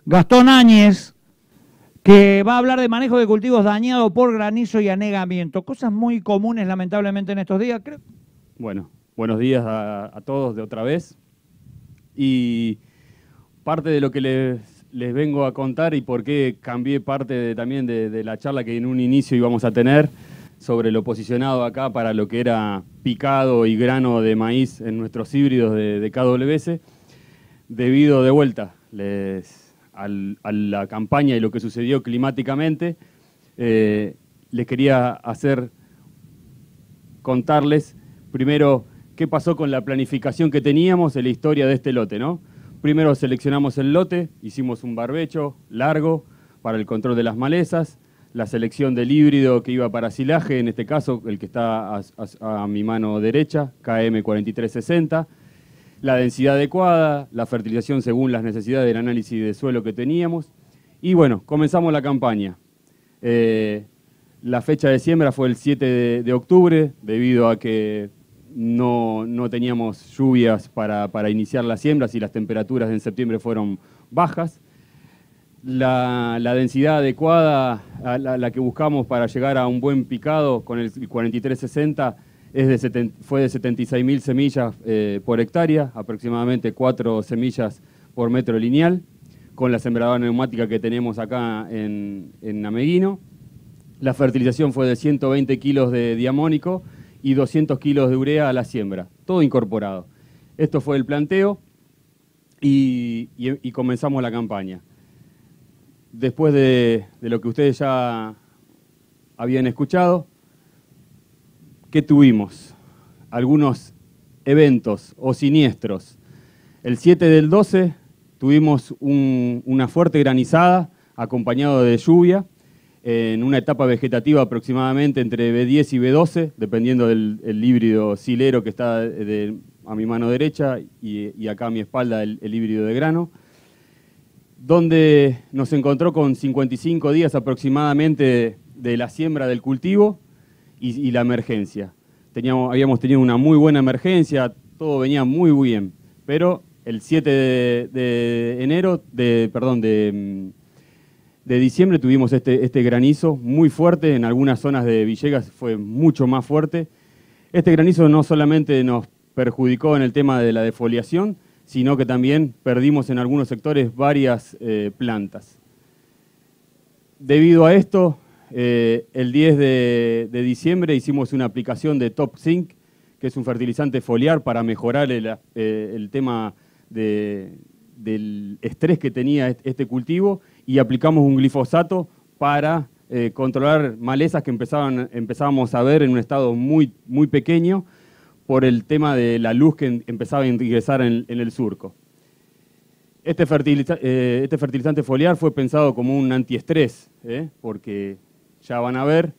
Gastón Áñez, que va a hablar de manejo de cultivos dañados por granizo y anegamiento. Cosas muy comunes, lamentablemente, en estos días, creo. Bueno, buenos días a todos de otra vez. Y parte de lo que les vengo a contar y por qué cambié parte también de la charla que en un inicio íbamos a tener sobre lo posicionado acá para lo que era picado y grano de maíz en nuestros híbridos de KWS, debido de vuelta a la campaña y lo que sucedió climáticamente, les quería contarles primero qué pasó con la planificación que teníamos en la historia de este lote, ¿no? Primero seleccionamos el lote, hicimos un barbecho largo para el control de las malezas, la selección del híbrido que iba para silaje, en este caso el que está a mi mano derecha, KM4360, la densidad adecuada, la fertilización según las necesidades del análisis de suelo que teníamos. Y bueno, comenzamos la campaña. La fecha de siembra fue el 7 de octubre, debido a que no teníamos lluvias para iniciar las siembras y las temperaturas en septiembre fueron bajas. La densidad adecuada, la que buscamos para llegar a un buen picado con el 4360, fue de 76.000 semillas por hectárea, aproximadamente 4 semillas por metro lineal, con la sembradora neumática que tenemos acá en Ameguino. La fertilización fue de 120 kilos de diamónico y 200 kilos de urea a la siembra, todo incorporado. Esto fue el planteo y comenzamos la campaña. Después de lo que ustedes ya habían escuchado, ¿qué tuvimos? Algunos eventos o siniestros. El 7 del 12 tuvimos una fuerte granizada acompañado de lluvia en una etapa vegetativa aproximadamente entre B10 y B12, dependiendo del híbrido silero que está a mi mano derecha y acá a mi espalda el híbrido de grano, donde nos encontró con 55 días aproximadamente de la siembra del cultivo y la emergencia. Habíamos tenido una muy buena emergencia, todo venía muy bien, pero el 7 de diciembre tuvimos este granizo muy fuerte, en algunas zonas de Villegas fue mucho más fuerte. Este granizo no solamente nos perjudicó en el tema de la defoliación, sino que también perdimos en algunos sectores varias plantas. Debido a esto, el 10 de diciembre hicimos una aplicación de Top Zinc, que es un fertilizante foliar para mejorar el tema del estrés que tenía este cultivo, y aplicamos un glifosato para controlar malezas que empezábamos a ver en un estado muy, muy pequeño por el tema de la luz que empezaba a ingresar en el surco. Este fertilizante foliar fue pensado como un antiestrés, porque ya van a ver,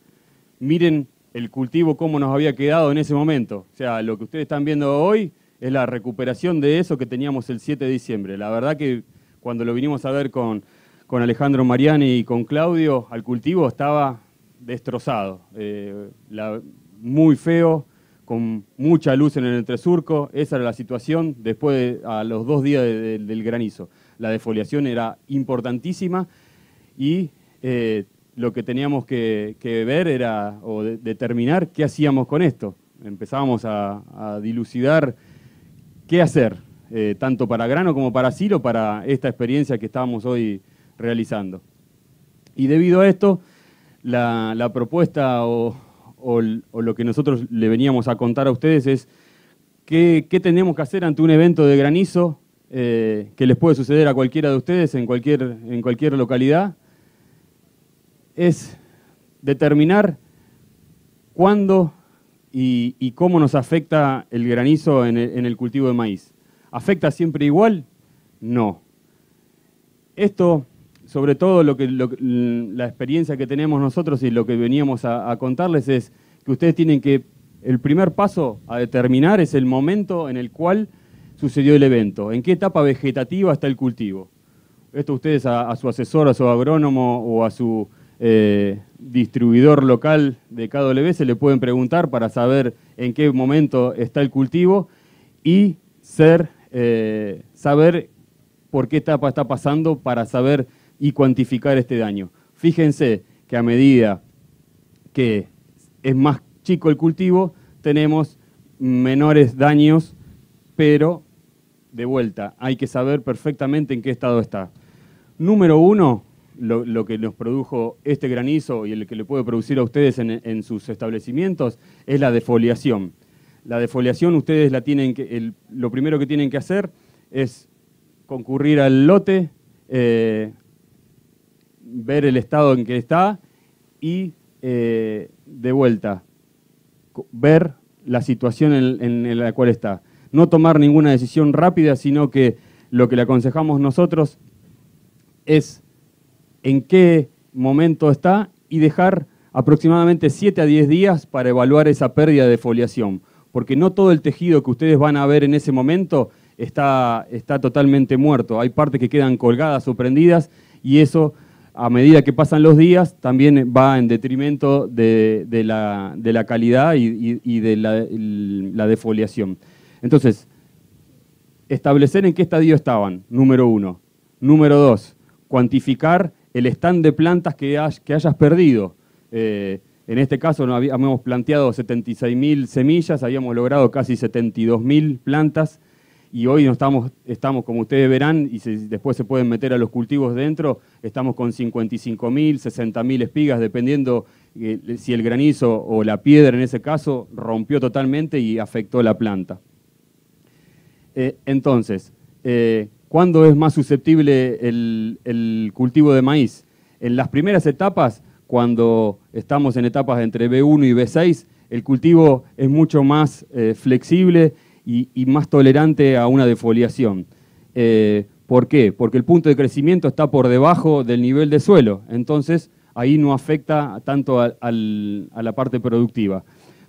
miren el cultivo cómo nos había quedado en ese momento. O sea, lo que ustedes están viendo hoy es la recuperación de eso que teníamos el 7 de diciembre. La verdad que cuando lo vinimos a ver con Alejandro Mariani y con Claudio, al cultivo estaba destrozado, muy feo, con mucha luz en el entresurco. Esa era la situación después a los 2 días del granizo. La defoliación era importantísima y lo que teníamos que ver era, o determinar qué hacíamos con esto. Empezábamos a dilucidar qué hacer, tanto para grano como para silo, para esta experiencia que estábamos hoy realizando. Y debido a esto, la propuesta o lo que nosotros le veníamos a contar a ustedes es qué tenemos que hacer ante un evento de granizo que les puede suceder a cualquiera de ustedes en cualquier localidad. Es determinar cuándo y cómo nos afecta el granizo en el cultivo de maíz. ¿Afecta siempre igual? No. Esto, sobre todo la experiencia que tenemos nosotros y lo que veníamos a contarles, es que ustedes tienen que, el primer paso a determinar es el momento en el cual sucedió el evento, en qué etapa vegetativa está el cultivo. Esto ustedes a su asesor, a su agrónomo o a su distribuidor local de KWS le pueden preguntar para saber en qué momento está el cultivo y saber por qué etapa está pasando para saber y cuantificar este daño. Fíjense que a medida que es más chico el cultivo, tenemos menores daños, pero de vuelta, hay que saber perfectamente en qué estado está. Número uno, lo que nos produjo este granizo y el que le puede producir a ustedes en sus establecimientos es la defoliación. La defoliación ustedes lo primero que tienen que hacer es concurrir al lote, ver el estado en que está y de vuelta ver la situación en la cual está. No tomar ninguna decisión rápida, sino que lo que le aconsejamos nosotros es en qué momento está y dejar aproximadamente 7 a 10 días para evaluar esa pérdida de defoliación, porque no todo el tejido que ustedes van a ver en ese momento está totalmente muerto. Hay partes que quedan colgadas o prendidas y eso, a medida que pasan los días, también va en detrimento de la calidad y de la defoliación. Entonces, establecer en qué estadio estaban, número uno. Número dos, cuantificar el stand de plantas que hayas perdido. En este caso habíamos planteado 76.000 semillas, habíamos logrado casi 72.000 plantas y hoy estamos, como ustedes verán, y después se pueden meter a los cultivos dentro, estamos con 55.000, 60.000 espigas, dependiendo si el granizo o la piedra en ese caso rompió totalmente y afectó la planta. Entonces, ¿cuándo es más susceptible el cultivo de maíz? En las primeras etapas, cuando estamos en etapas entre B1 y B6, el cultivo es mucho más flexible y más tolerante a una defoliación. ¿Por qué? Porque el punto de crecimiento está por debajo del nivel de suelo, entonces ahí no afecta tanto a la parte productiva.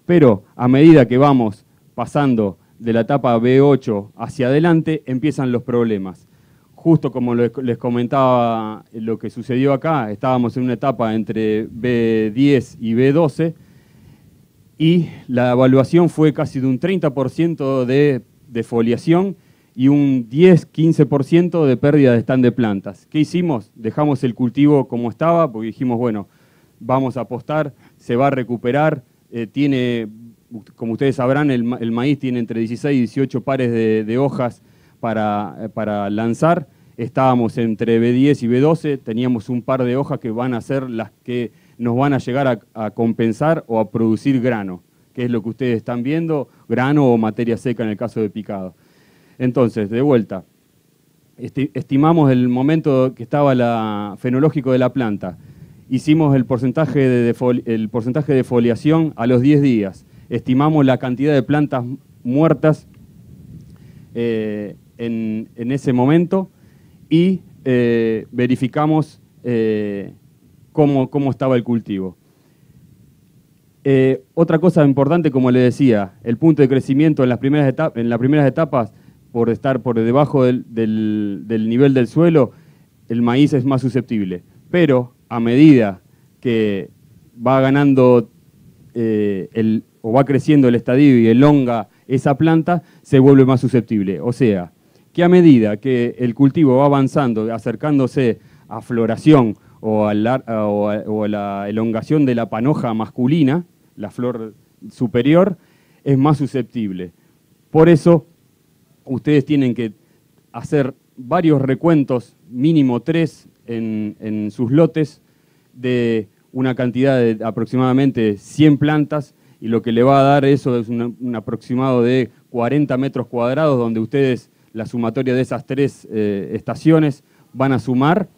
Pero a medida que vamos pasando de la etapa B8 hacia adelante, empiezan los problemas. Justo como les comentaba lo que sucedió acá, estábamos en una etapa entre B10 y B12 y la evaluación fue casi de un 30% de defoliación y un 10-15% de pérdida de stand de plantas. ¿Qué hicimos? Dejamos el cultivo como estaba porque dijimos, bueno, vamos a apostar, se va a recuperar, como ustedes sabrán, el maíz tiene entre 16 y 18 pares de hojas para lanzar. Estábamos entre B10 y B12, teníamos un par de hojas que van a ser las que nos van a llegar a compensar o a producir grano, que es lo que ustedes están viendo, grano o materia seca en el caso de picado. Entonces, de vuelta, estimamos el momento que estaba fenológico de la planta, hicimos el porcentaje de foliación a los 10 días, estimamos la cantidad de plantas muertas en ese momento y verificamos cómo estaba el cultivo. Otra cosa importante, como les decía, el punto de crecimiento en las primeras etapas, por estar por debajo del nivel del suelo, el maíz es más susceptible. Pero a medida que va ganando o va creciendo el estadio y elonga esa planta, se vuelve más susceptible. O sea, que a medida que el cultivo va avanzando, acercándose a floración o a la elongación de la panoja masculina, la flor superior, es más susceptible. Por eso, ustedes tienen que hacer varios recuentos, mínimo 3 en sus lotes, de una cantidad de aproximadamente 100 plantas, y lo que le va a dar eso es un aproximado de 40 metros cuadrados, donde ustedes, la sumatoria de esas 3 estaciones, van a sumar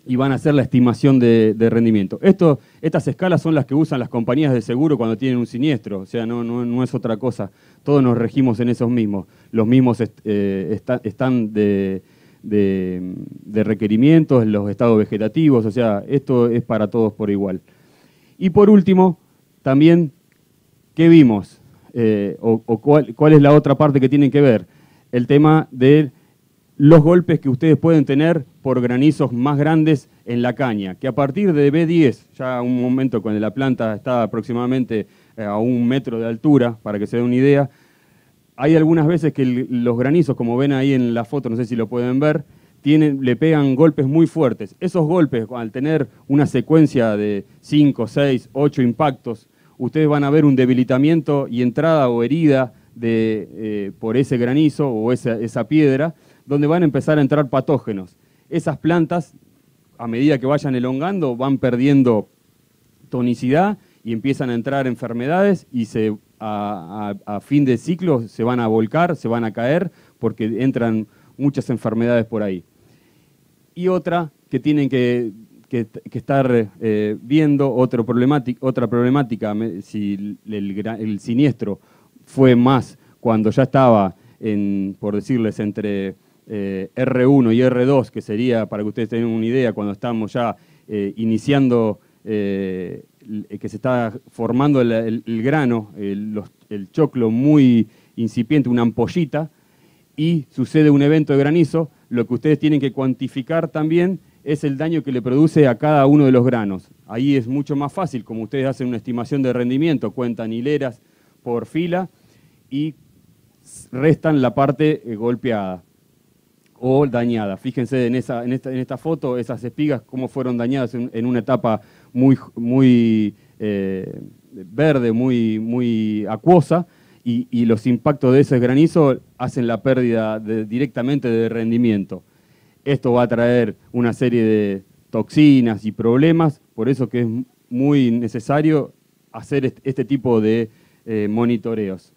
y van a hacer la estimación de rendimiento. Estas escalas son las que usan las compañías de seguro cuando tienen un siniestro, o sea, no es otra cosa. Todos nos regimos en esos mismos. Los mismos están de requerimientos, los estados vegetativos, o sea, esto es para todos por igual. Y por último, también, ¿qué vimos? ¿Cuál es la otra parte que tienen que ver? El tema de los golpes que ustedes pueden tener por granizos más grandes en la caña, que a partir de B10, ya un momento cuando la planta está aproximadamente a 1 metro de altura, para que se den una idea, hay algunas veces que los granizos, como ven ahí en la foto, no sé si lo pueden ver, le pegan golpes muy fuertes. Esos golpes, al tener una secuencia de 5, 6, 8 impactos, ustedes van a ver un debilitamiento y entrada o herida por ese granizo o esa piedra, donde van a empezar a entrar patógenos. Esas plantas, a medida que vayan elongando, van perdiendo tonicidad y empiezan a entrar enfermedades y a fin de ciclo se van a volcar, se van a caer, porque entran muchas enfermedades por ahí. Y otra que tienen que estar viendo, otra problemática, si el siniestro fue más cuando ya estaba, por decirles, entre R1 y R2, que sería, para que ustedes tengan una idea, cuando estamos ya iniciando, que se está formando el grano, el choclo muy incipiente, una ampollita, y sucede un evento de granizo, lo que ustedes tienen que cuantificar también es el daño que le produce a cada uno de los granos. Ahí es mucho más fácil, como ustedes hacen una estimación de rendimiento, cuentan hileras por fila y restan la parte golpeada o dañada. Fíjense en esta foto, esas espigas, cómo fueron dañadas en una etapa muy verde, muy acuosa, y los impactos de ese granizo hacen la pérdida directamente de rendimiento. Esto va a traer una serie de toxinas y problemas, por eso que es muy necesario hacer este tipo de monitoreos.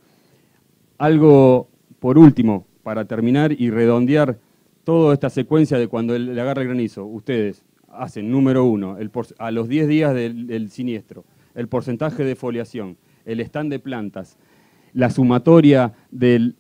Algo, por último, para terminar y redondear toda esta secuencia de cuando le agarra el granizo, ustedes hacen, número 1, a los 10 días del siniestro, el porcentaje de foliación, el stand de plantas, la sumatoria del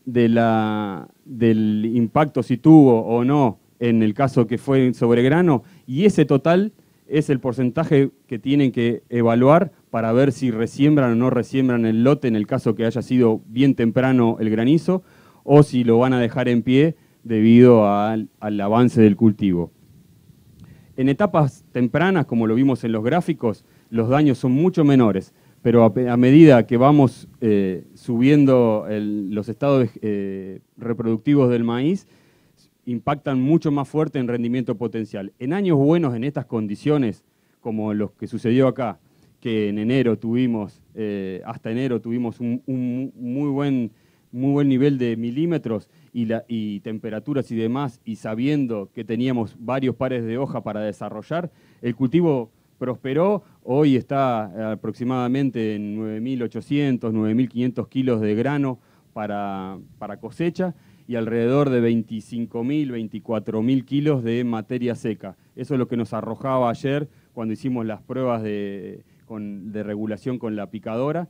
impacto si tuvo o no en el caso que fue sobre grano, y ese total es el porcentaje que tienen que evaluar para ver si resiembran o no resiembran el lote en el caso que haya sido bien temprano el granizo, o si lo van a dejar en pie debido al avance del cultivo. En etapas tempranas, como lo vimos en los gráficos, los daños son mucho menores, pero a medida que vamos subiendo los estados reproductivos del maíz, impactan mucho más fuerte en rendimiento potencial. En años buenos, en estas condiciones, como los que sucedió acá, que en enero tuvimos, hasta enero tuvimos un muy buen nivel de milímetros y temperaturas y demás, y sabiendo que teníamos varios pares de hoja para desarrollar, el cultivo prosperó. Hoy está aproximadamente en 9.800, 9.500 kilos de grano para cosecha y alrededor de 25.000, 24.000 kilos de materia seca. Eso es lo que nos arrojaba ayer cuando hicimos las pruebas de regulación con la picadora.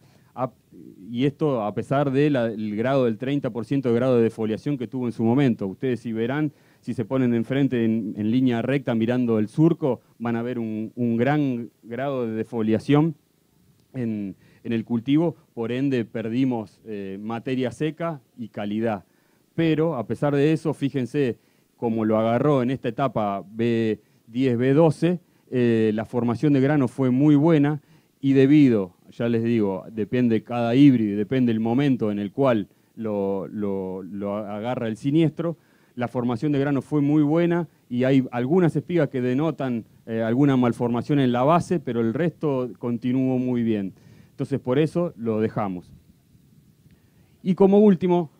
Y esto a pesar del grado del 30% de grado de defoliación que tuvo en su momento. Ustedes si verán, si se ponen enfrente en línea recta mirando el surco, van a ver un gran grado de defoliación en el cultivo, por ende perdimos materia seca y calidad. Pero a pesar de eso, fíjense cómo lo agarró en esta etapa B10, B12, la formación de grano fue muy buena y debido, ya les digo, depende cada híbrido, depende el momento en el cual lo agarra el siniestro, la formación de grano fue muy buena y hay algunas espigas que denotan alguna malformación en la base, pero el resto continuó muy bien. Entonces por eso lo dejamos. Y como último,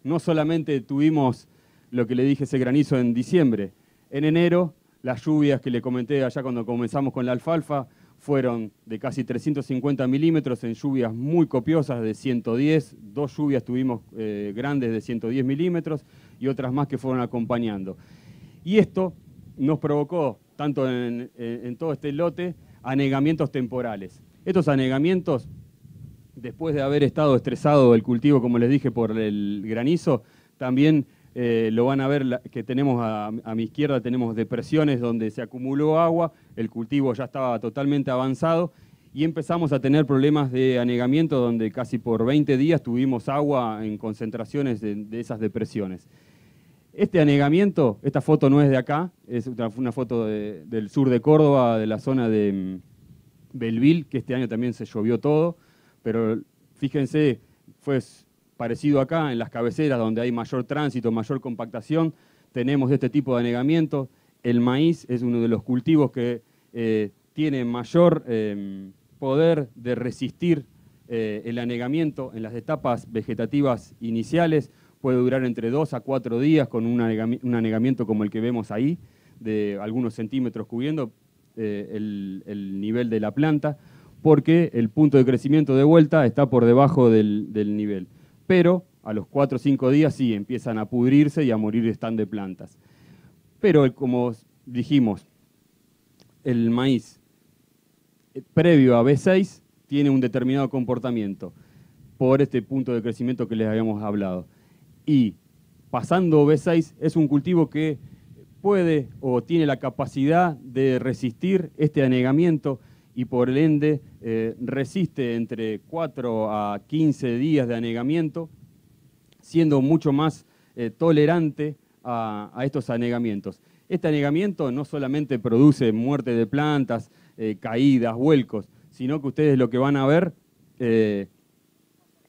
no solamente tuvimos lo que le dije, ese granizo en diciembre, en enero las lluvias que le comenté allá cuando comenzamos con la alfalfa fueron de casi 350 milímetros en lluvias muy copiosas de 110, 2 lluvias tuvimos grandes de 110 milímetros y otras más que fueron acompañando. Y esto nos provocó, tanto en todo este lote, anegamientos temporales. Estos anegamientos, después de haber estado estresado el cultivo, como les dije, por el granizo, también lo van a ver que tenemos a mi izquierda, tenemos depresiones donde se acumuló agua, el cultivo ya estaba totalmente avanzado y empezamos a tener problemas de anegamiento donde casi por 20 días tuvimos agua en concentraciones de esas depresiones. Este anegamiento, esta foto no es de acá, es una foto del sur de Córdoba, de la zona de Belville, que este año también se llovió todo, pero fíjense, fue parecido acá en las cabeceras donde hay mayor tránsito, mayor compactación, tenemos este tipo de anegamiento. El maíz es uno de los cultivos que tiene mayor poder de resistir el anegamiento en las etapas vegetativas iniciales. Puede durar entre 2 a 4 días con un anegamiento como el que vemos ahí, de algunos centímetros cubriendo el nivel de la planta, porque el punto de crecimiento de vuelta está por debajo del nivel. Pero a los 4 o 5 días sí empiezan a pudrirse y a morir stand de plantas. Pero como dijimos, el maíz previo a B6 tiene un determinado comportamiento por este punto de crecimiento que les habíamos hablado. Y pasando B6 es un cultivo que puede o tiene la capacidad de resistir este anegamiento y por el ende resiste entre 4 a 15 días de anegamiento, siendo mucho más tolerante a estos anegamientos. Este anegamiento no solamente produce muerte de plantas, caídas, vuelcos, sino que ustedes lo que van a ver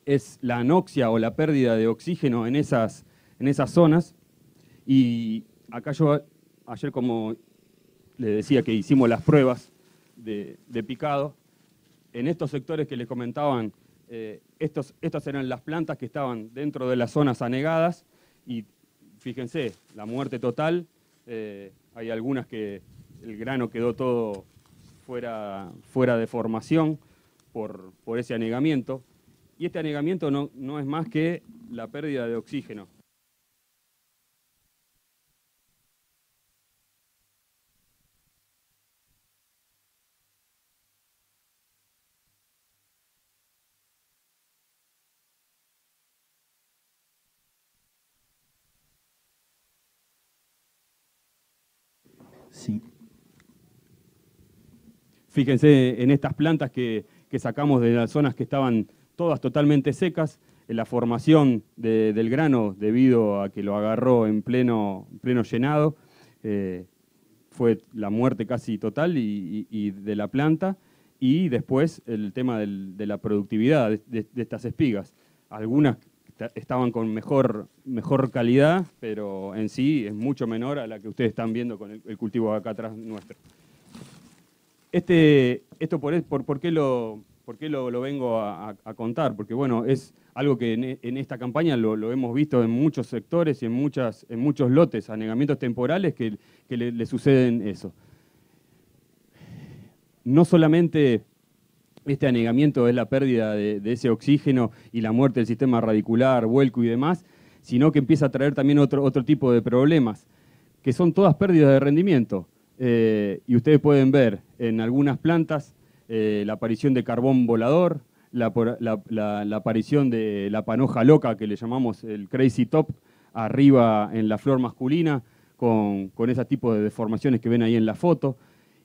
es la anoxia o la pérdida de oxígeno en esas zonas. Y acá yo ayer, como les decía, que hicimos las pruebas de picado, en estos sectores que les comentaban, estas eran las plantas que estaban dentro de las zonas anegadas y fíjense, la muerte total, hay algunas que el grano quedó todo fuera de formación por ese anegamiento. Y este anegamiento no es más que la pérdida de oxígeno. Sí. Fíjense en estas plantas que sacamos de las zonas que estaban todas totalmente secas, en la formación del grano debido a que lo agarró en pleno llenado, fue la muerte casi total y de la planta, y después el tema de la productividad de estas espigas. Algunas estaban con mejor calidad, pero en sí es mucho menor a la que ustedes están viendo con el cultivo acá atrás nuestro. ¿Esto por qué lo vengo a contar? Porque bueno, es algo que en esta campaña lo hemos visto en muchos sectores y en muchos lotes, anegamientos temporales que le suceden eso. No solamente este anegamiento es la pérdida de ese oxígeno y la muerte del sistema radicular, vuelco y demás, sino que empieza a traer también otro tipo de problemas, que son todas pérdidas de rendimiento. Y ustedes pueden ver en algunas plantas la aparición de carbón volador, la aparición de la panoja loca, que le llamamos el crazy top, arriba en la flor masculina, con ese tipo de deformaciones que ven ahí en la foto.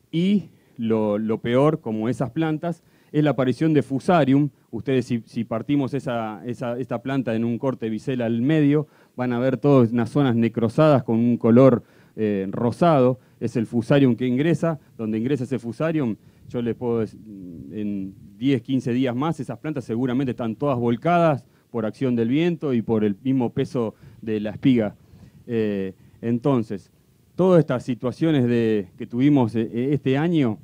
Y lo peor, como esas plantas, es la aparición de fusarium. Ustedes, si partimos esta planta en un corte bisel al medio, van a ver todas unas zonas necrosadas con un color rosado. Es el fusarium que ingresa. Donde ingresa ese fusarium, yo les puedo decir, en 10, 15 días más, esas plantas seguramente están todas volcadas por acción del viento y por el mismo peso de la espiga. Entonces, todas estas situaciones que tuvimos este año,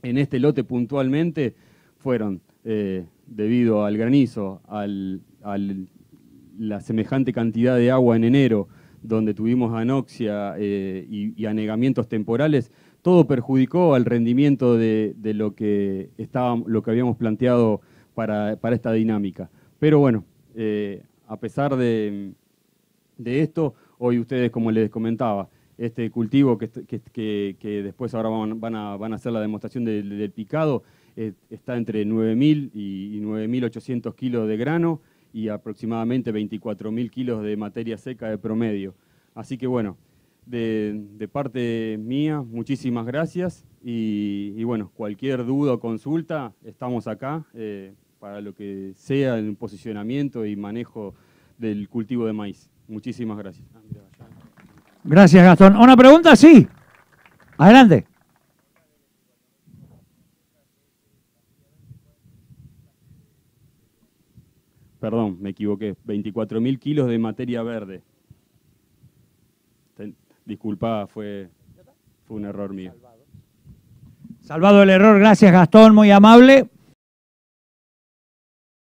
en este lote puntualmente, fueron debido al granizo, la semejante cantidad de agua en enero, donde tuvimos anoxia y anegamientos temporales. Todo perjudicó al rendimiento de lo que habíamos planteado para esta dinámica. Pero bueno, a pesar de esto, hoy ustedes, como les comentaba, este cultivo que después ahora van a hacer la demostración del picado, está entre 9.000 y 9.800 kilos de grano y aproximadamente 24.000 kilos de materia seca de promedio. Así que bueno, de parte mía, muchísimas gracias y bueno, cualquier duda o consulta, estamos acá para lo que sea en posicionamiento y manejo del cultivo de maíz. Muchísimas gracias. Gracias, Gastón. ¿Una pregunta? Sí. Adelante. Perdón, me equivoqué. 24.000 kilos de materia verde. Disculpa, fue un error mío. Salvado el error, gracias Gastón, muy amable.